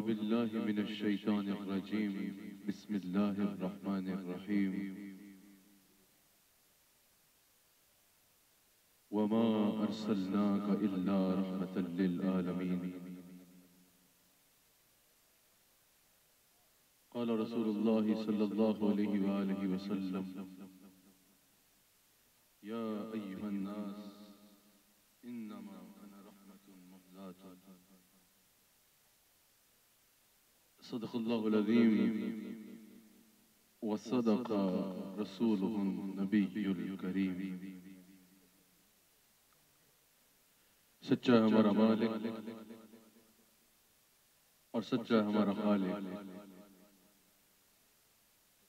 بالله من الشيطان الرجيم. بسم الله الرحمن الرحيم. وما أرسلناك إلا رحمة للعالمين. قال رسول الله صلى الله عليه وآله وسلم: يا أيها الناس إنما أنا رحمة مهداة. صدق الله العظيم وصدق رسوله النبي الكريم. سچا ہے ہمارا مالک اور سچا ہے ہمارا خالق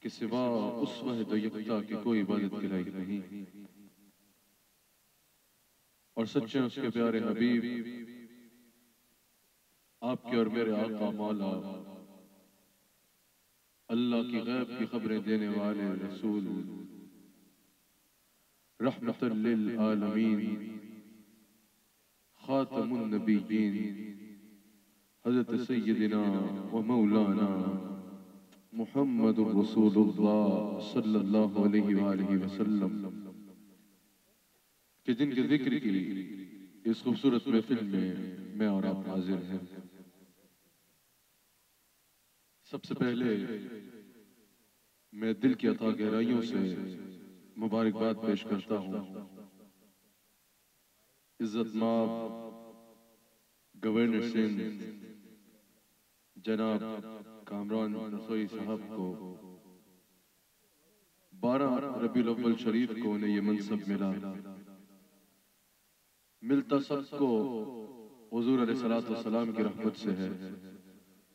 کہ سوا اس وحید و یکتا کی کوئی عبادت کے لائق نہیں، اور سچے اس کے پیارے حبیب آپ کے اور میرے آقا مولا اللہ کی غیب کی خبریں دینے والے رسول رحمت للعالمین خاتم النبیین حضرت سیدنا و مولانا محمد رسول اللہ صلی اللہ علیہ وآلہ وسلم، کہ جن کے ذکر کی اس خوبصورت محفل میں اور آپ حاضر ہیں. سب سے پہلے میں دل کی عطا گہرائیوں سے مبارکباد پیش کرتا ہوں عزت مآب گورنر سندھ جناب کامران رسوئی صاحب کو 12 ربیع الاول شریف کو انہیں یہ منصب ملتا سب کو حضور علیہ السلام کی رحمت سے ہے.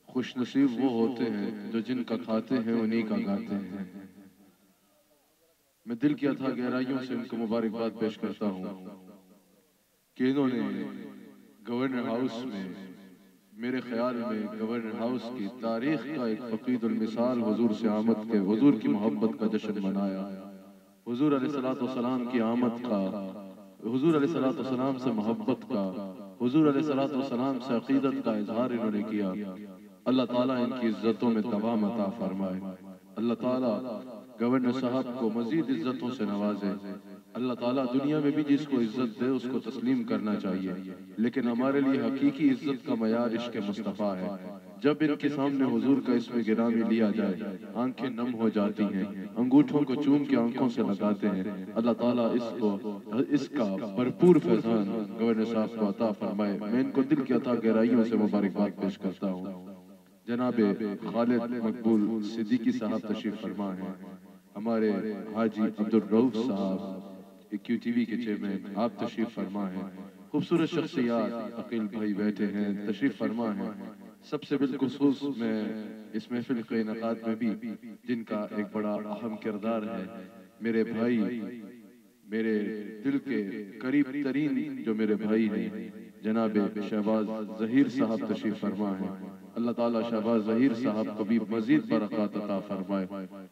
خوش نصیب وہ ہوتے ہیں جو جن کا کھاتے ہیں انہی کا گاتے ہیں. میں دل کی عطا گہرائیوں سے ان کو مبارکباد پیش کرتا ہوں کہ انہوں نے گورنر ہاؤس میں، میرے خیال میں گورنر ہاؤس کی تاریخ کا ایک فقید المثال حضور سے آمد کے، حضور کی محبت کا جشن منایا. حضور علیہ السلام کی آمد کا، حضور علیہ السلام سے محبت کا، حضور علیہ السلام سے عقیدت کا اظہار انہوں نے کیا. اللہ تعالیٰ ان کی عزتوں میں دوام عطا فرمائے. اللہ تعالیٰ گورنر صاحب کو مزید عزتوں سے نوازے. اللہ تعالیٰ دنیا میں بھی جس کو عزت دے اس کو تسلیم کرنا چاہیے، لیکن ہمارے لیے حقیقی عزت کا معیار عشق مصطفیٰ ہے. جب ان کے سامنے حضور کا اسم گرامی لیا جائے آنکھیں نم ہو جاتی ہیں، انگوٹھوں کو چوم کے آنکھوں سے لگاتے ہیں. اللہ تعالیٰ اس کا بھرپور فیضان گورنر صاحب کو عطا فرمائے. میں ان کو دل کی عطا گہرائیوں سے مبارکباد پیش کرتا ہوں. جناب خالد مقبول صدیقی صاحب تشریف فرما ہیں، ہمارے حاجی عبدالرؤف صاحب کیو ٹی وی کے چیئرمین آپ تشریف فرما ہیں. خوبصورت شخصیات عقیل بھائی بیٹھے ہیں، تشریف فرما ہیں. سب سے بالخصوص میں اس محفل کے انعقاد میں بھی جن کا ایک بڑا اہم کردار ہے، میرے بھائی، میرے دل کے قریب ترین جو میرے بھائی ہیں جناب شہباز ظہیر صاحب تشریف فرما ہیں. اللہ تعالیٰ شہباز ظہیر صاحب کو بھی مزید برکات عطا فرمائے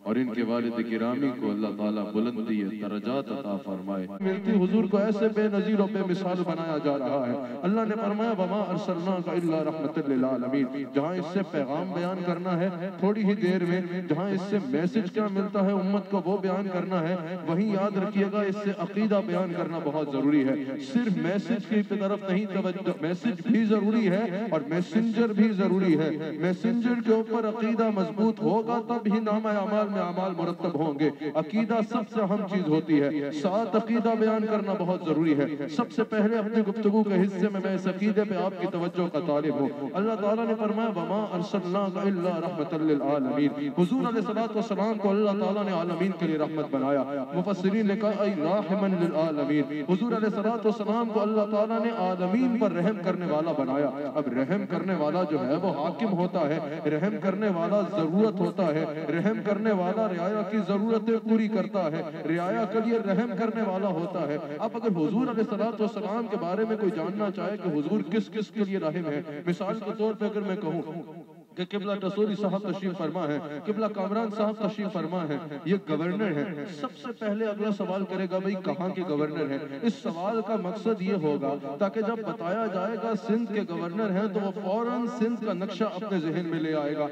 اور ان کے والد گرامی کو اللہ تعالیٰ بلندی درجات عطا فرمائے. ملتی حضور کو ایسے بے نظیر و بے مثال بنایا جا رہا ہے. اللہ نے فرمایا وَمَا أَرْسَلْنَاكَ إِلَّا رَحْمَةً لِلْعَالَمِينَ. جہاں اس سے پیغام بیان کرنا ہے تھوڑی ہی دیر میں، جہاں اس سے میسج کیا ملتا ہے امت کو وہ بیان کرنا ہے، وہیں یاد رکھیے گا اس سے عقیدہ بیان کرنا بہت ضروری ہے. صرف میسج کی طرف نہیں توجہ، میسج بھی ضروری ہے اور میسنجر بھی ضروری ہے. میسنجر کے اوپر عقیدہ مضبوط ہوگا تب ہی نامہ اعمال میں اعمال مرتب ہوں گے. عقیدہ سب سے اہم چیز ہوتی ہے. ساتھ عقیدہ بیان کرنا بہت ضروری ہے. سب سے پہلے اپنی گفتگو کے حصے میں اس عقیدے پہ آپ کی توجہ کا طالب ہوں. اللہ تعالیٰ نے فرمایا وَمَا أَرْسَلْنَاكَ إِلَّا رَحْمَةً لِلْعَالَمِينَ. حضور علیہ السلام کو اللہ تعالیٰ نے عالمین کے لیے رحمت بنایا. مفسرین نے کہا اَيْ رَاحِمًا لِلْعَالَمِينَ. حضور علیہ السلام کو اللہ تعالیٰ نے عالمین پر رحم کرنے والا بنایا. اب رحم کرنے والا جو ہے وہ حاکم ہوتا ہے، رحم کرنے والا ضرورت ہوتا ہے، رحم کرنے والا رعایا کی ضرورتیں پوری کرتا ہے، رعایا کے لیے رحم کرنے والا ہوتا ہے. اب اگر حضور علیہ السلام کے بارے میں کوئی جاننا چاہے کہ حضور کس کس کے لیے رحم ہے، مثال کے طور پہ اگر میں کہوں کہ قبلہ رسولی صاحب تشریف فرما ہے، قبلہ کامران صاحب تشریف فرما ہے، یہ گورنر ہے۔ سب سے پہلے اگلا سوال کرے گا بھئی کہاں کے گورنر ہیں؟ اس سوال کا مقصد یہ ہوگا تاکہ جب بتایا جائے گا سندھ کے گورنر ہیں تو وہ فوراً سندھ کا نقشہ اپنے ذہن میں لے آئے گا،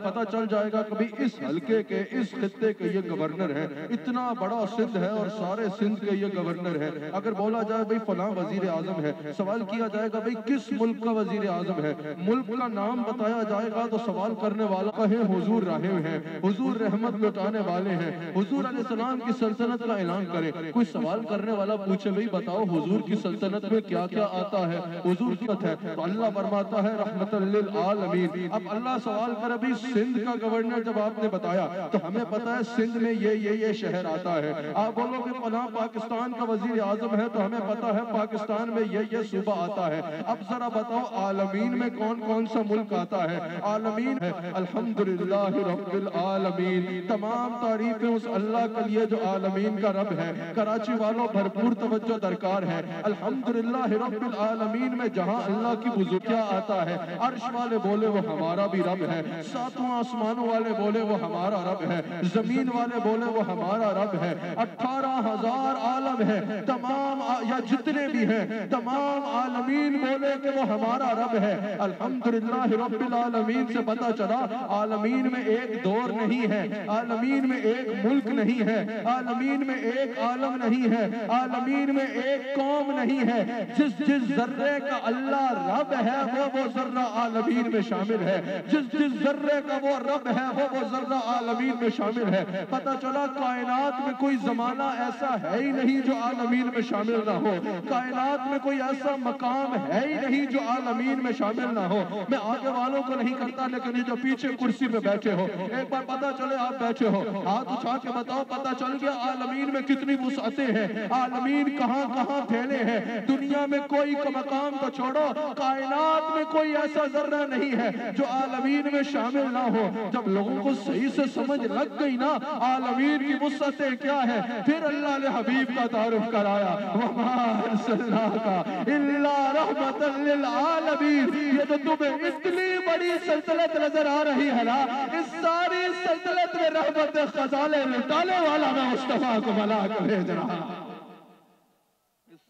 پتہ چل جائے گا کہ اس حلقے کے، اس خطے کے یہ گورنر ہیں، اتنا بڑا سندھ ہے اور سارے سندھ کے یہ گورنر ہیں۔ اگر بولا جائے بھئی فلاں وزیر اعظم ہے، سوال کیا جائے گا بھئی کس ملک کا وزیر اعظم ہے، ملک کا نام بتایا جائے گا تو سوال کرنے والا کہے حضور رحم ہیں، حضور رحمت لٹانے والے ہیں، حضور علیہ السلام کی سلطنت کا اعلان کرے۔ کوئی سوال کرنے والا پوچھے بھئی بتاؤ حضور کی سلطنت میں کیا کیا آتا ہے، حضور کی ہے تو اللہ فرماتا ہے رحمت للعالمین۔ اب اللہ سوال کرے بھئی سندھ کا گورنر جب آپ نے بتایا تو ہمیں پتا ہے سندھ میں یہ شہر آتا ہے، آپ بولو کہ فلاں پاکستان کا وزیر اعظم ہے تو ہمیں پتا ہے پاکستان میں یہ صوبہ آتا ہے۔ اب ذرا بتاؤ عالمین میں کون کون سا ملک آتا ہے؟ عالمین ہے الحمدللہ رب العالمین، تمام تعریفیں اس اللہ کے لیے جو عالمین کا رب ہے۔ کراچی والوں بھرپور توجہ درکار ہے، الحمدللہ رب العالمین میں جہاں اللہ کی بزرگیاں آتا ہے، عرش والے بولے وہ ہمارا بھی رب ہے، ساتوں آسمانوں والے بولے وہ ہمارا رب ہے، زمین والے بولے وہ ہمارا رب ہے، 18,000 عالم ہے، تمام یا جتنے بھی ہیں تمام عالمین بولے کہ وہ ہمارا رب ہے۔ الحمدللہ رب العالمین سے پتا چلا عالمین میں ایک دور نہیں ہے، عالمین میں ایک ملک نہیں ہے، عالمین میں ایک عالم نہیں ہے، عالمین میں ایک قوم نہیں ہے۔ جس ذرے کا اللہ رب ہے وہ ذرہ عالمین میں شامل ہے، جس ذرے کا وہ رب ہے وہ ذرہ عالمین میں شامل ہے۔ پتا چلا کائنات میں کوئی زمانہ ایسا ہے ہی نہیں جو عالمین میں شامل نہ ہو، کائنات میں کوئی ایسا مقام ہے ہی نہیں جو عالمین میں شامل نہ ہو۔ میں آگے والوں کو نہیں کرتا لیکن یہ جو پیچھے کرسی پہ بیٹھے ہو ایک بار پتا چلے آپ بیٹھے ہو، ہاتھ اٹھا کے بتاؤ پتا چل گیا عالمین میں کتنی وسعتیں ہیں، عالمین کہاں کہاں پھیلے ہیں۔ دنیا میں کوئی مقام تو چھوڑو، کائنات میں کوئی ایسا ذرہ نہیں ہے جو عالمین میں شامل نہ ہو۔ جب لوگوں کو صحیح سے سمجھ لگ گئی نا عالمین کی وسعتیں کیا ہے، پھر اللہ نے حبیب کا تعارف کرایا وَمَا أَرْسَلْنَاكَ إِلَّا رَحْمَةً لِلْعَالَمِينَ۔ یہ تو تمہیں اتنی بڑی سلطنت نظر آ رہی ہے نا، اس ساری سلطنت میں رحمت خزانے لٹانے والا میں مصطفیٰ کو بلا کر بھیج رہا ہوں،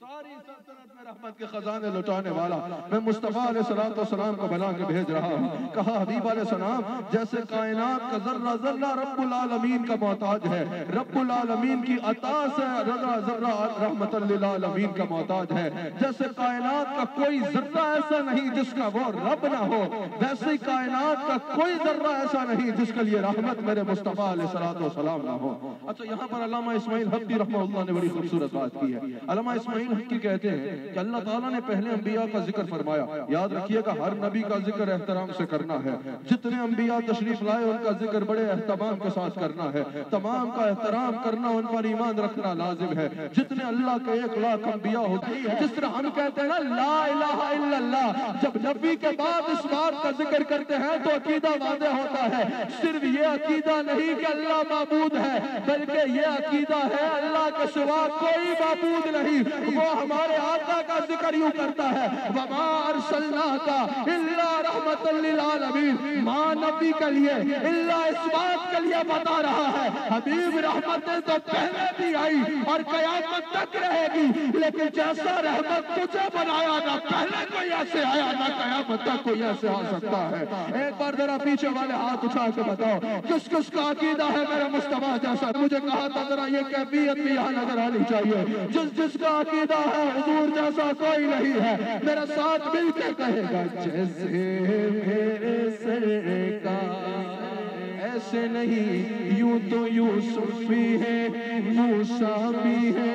ساری سلطنت میں رحمت کے خزانے لٹانے والا میں مصطفیٰ علیہ السلام کو بنا کے بھیج رہا ہوں۔ کہا حبیب علیہ السلام جیسے کائنات کا ذرہ ذرہ رب العالمین کا محتاج ہے، رب العالمین کی عطا سے ذرہ ذرہ رحمت للعالمین کا محتاج ہے، جیسے کائنات کا کوئی ذرہ ایسا نہیں جس کا وہ رب نہ ہو، ویسے ہی کائنات کا کوئی ذرہ ایسا نہیں جس کے لیے رحمت میرے مصطفیٰ علیہ السلام نہ ہو۔ اچھا یہاں پر علامہ اسماعیل حقی رحمہ اللہ نے بڑی خوبصورت بات کی ہے۔ علامہ اسماعیل حقی کہتے ہیں کہ اللہ تعالیٰ نے پہلے انبیاء کا ذکر فرمایا، یاد رکھیے کہ ہر نبی کا ذکر احترام سے کرنا ہے، جتنے انبیاء تشریف لائے ان کا ذکر بڑے اہتمام کے ساتھ کرنا ہے، تمام کا احترام کرنا، ان پر ایمان رکھنا لازم ہے۔ جتنے اللہ کے 1,00,000 انبیاء ہوتے ہیں، جس طرح ہم کہتے ہیں نا لا الہ الا اللہ، جب نبی کے بعد اس بات کا ذکر کرتے ہیں تو عقیدہ واضح ہوتا ہے، صرف یہ عقیدہ نہیں کہ اللہ معبود ہے بلکہ یہ عقیدہ ہے اللہ کے سوا کوئی معبود نہیں۔ وہ ہمارے آقا کا ذکر یوں کرتا ہے وَمَا أَرْسَلْنَاكَ إِلَّا رَحْمَةً لِلْعَالَمِينَ، ماں نبی کے لیے اللہ اس بات کے لیے بتا رہا ہے حبیب رحمتیں تو پہلے بھی آئی اور قیامت تک رہے گی، لیکن جیسا رحمت تجھے بنایا نہ پہلے کوئی ایسے آیا نہ قیامت تک کوئی ایسے آ سکتا ہے۔ ایک بار ذرا پیچھے والے ہاتھ اٹھا کے بتاؤ کس کس کا عقیدہ ہے میرا مصطفیٰ جیسا؟ مجھے کہا تھا ذرا یہ کیفیت بھی یہاں نظر آنی چاہیے، جس کا عقیدہ ہے حضور جیسا کوئی نہیں ہے، میرا ساتھ مل کے کہے گا جیسے میرے سرکار ایسے نہیں، یوں تو یوسف بھی ہے موسیٰ بھی ہے،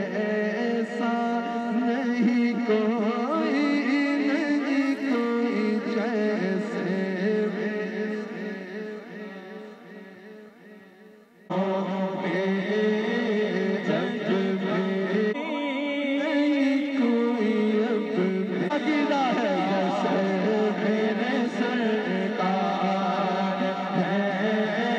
ایسا نہیں کوئی جیسے ہے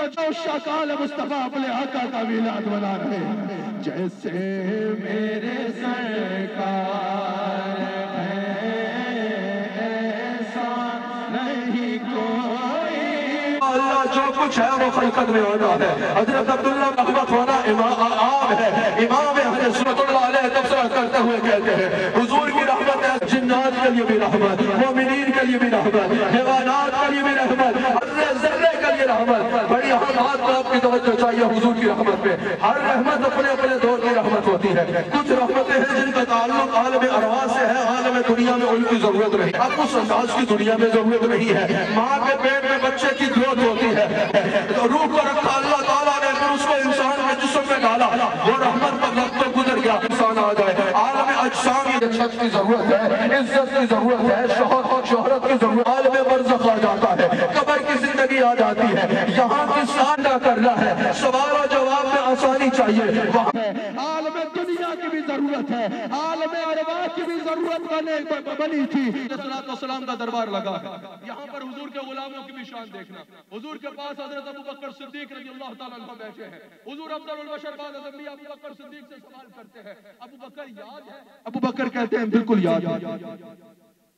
توجہ شاکال مصطفیٰ اپنے آقا کا میلاد منا رہے ہیں جیسے میرے سرکار ہے ایسا نہیں کوئی اللہ جو کچھ ہے وہ خلقت میں ہونا ہے حضرت عبداللہ محمد ہونا امام ہے امام اہل سنت اللہ علیہ تبصرہ کرتے ہوئے کہتے ہیں حضور کی رحمت ہے جنات کے لیے بھی رحمت مومنین کے لیے بھی رحمت حیوانات کے لیے بھی رحمت ہر ذرے کے لیے رحمت بڑی اہم بات کو آپ کی توجہ چاہیے حضور کی رحمت پہ ہر رحمت اپنے اپنے دور کی رحمت ہوتی ہے کچھ رحمتیں ہیں جن کا تعلق عالم ارواح سے ہے عالم دنیا میں ان کی ضرورت نہیں اب اس انداز کی دنیا میں ضرورت نہیں ہے ماں کے پیٹ میں بچے کی گروتھ ہوتی ہے روح کو رکھا اللہ تعالیٰ نے پھر اس کو انسان کے جسم میں ڈالا وہ رحمت کا وقت تو گزر گیا انسان آ جائے عالم اجسام کی چھت کی ضرورت ہے عزت کی ضرورت ہے شہرت کی ضرورت عالم برزخ آ جاتا ہے قبر کی زندگی آ جاتی ہے یہاں کی سانڈا کرنا ہے سوال و جواب میں آسانی چاہیے عالم دنیا کی بھی ضرورت ہے عالم ارواح کی بھی ضرورت بنی تھی صلاۃ والسلام کا دربار لگا ہے یہاں پر حضور کے غلاموں کی بھی شان دیکھنا حضور کے پاس حضرت ابو بکر صدیق رضی اللہ تعالیٰ عنہ بیٹھے ہیں حضور افضل البشر بعد انبیاء ابو بکر صدیق سے سوال کرتے ہیں ابو بکر یاد ہے ابو بکر کہتے ہیں بالکل یاد ہے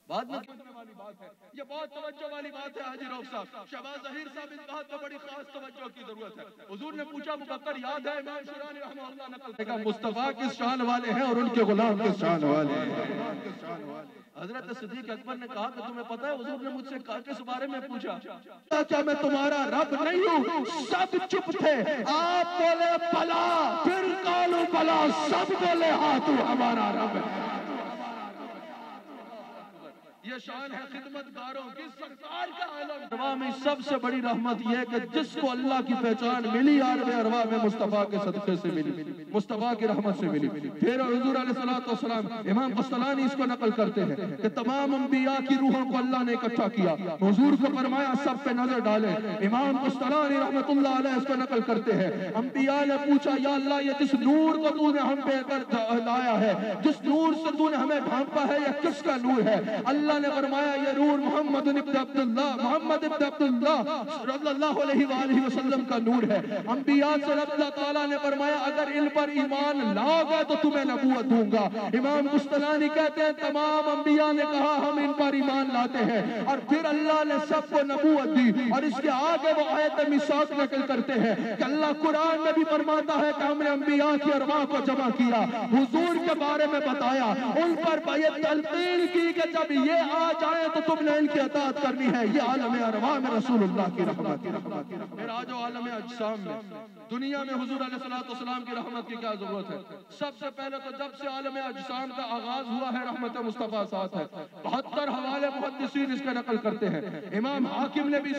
بعد میں کہنے والی بات ہے یہ بہت توجہ والی بات ہے حاجی رؤف صاحب شہباز ظہیر صاحب اس بات پر بڑی خاص توجہ کی ضرورت ہے حضور نے پوچھا ابو بکر یاد ہے امام شیرازی رحمہ اللہ نقل کرتے ہیں مصطفیٰ کس شان والے ہیں اور ان کے غلام کس شان والے ہیں حضرت صدیق اکبر نے کہا کہ تمہیں پتہ ہے حضور نے مجھ سے کس بارے میں پوچھا کیا میں تمہارا رب نہیں ہوں سب چپ تھے آپ بولے بلا پھر قالوا بلا سب بولے ہاں تو ہمارا رب ہے یہ شان ہے خدمت گاروں کی سرکار کا عالم ارواح میں سب سے بڑی رحمت یہ ہے کہ جس کو اللہ کی پہچان ملی عالم ارواح میں مصطفیٰ کے صدقے سے ملی مصطفیٰ کی رحمت سے ملی پھر حضور علیہ السلام امام قسطلانی اس کو نقل کرتے ہیں کہ تمام انبیاء کی روحوں کو اللہ نے اکٹھا کیا حضور کو فرمایا سب پہ نظر ڈالیں امام قسطلانی رحمت اللہ علیہ اس کو نقل کرتے ہیں انبیاء نے پوچھا یا اللہ یہ جس نور کو تو نے ہم پہ لایا ہے جس نور سے تو نے ہمیں ڈھانپا ہے یہ کس کا نور ہے اللہ نے فرمایا یہ نور محمد ابن عبداللہ صلی اللہ علیہ وآلہ وسلم کا نور ہے انبیاء سے اللہ تعالیٰ نے فرمایا اگر ان پر ایمان لاؤ گے تو تمہیں نبوت دوں گا امام قسطلانی کہتے ہیں تمام انبیاء نے کہا ہم ان پر ایمان لاتے ہیں اور پھر اللہ نے سب کو نبوت دی اور اس کے آگے وہ آیت میثاق نقل کرتے ہیں کہ اللہ قرآن میں بھی فرماتا ہے کہ ہم نے انبیاء کی ارواح کو جمع کیا حضور کے بارے میں بتایا ان پر یہ تلقین کی کہ جب یہ آ جائے تو تم نے ان کی اطاعت کرنی ہے یہ عالم ارواح میں رسول اللہ کی رحمت پھر آ جاؤ عالم اجسام میں دنیا میں حضور علیہ السلام کی رحمت کی کیا ضرورت ہے سب سے پہلے تو جب سے عالم اجسام کا آغاز ہوا ہے رحمت مصطفیٰ ساتھ ہے 72 حوالے محدثین اس کا نقل کرتے ہیں امام حاکم نے بھی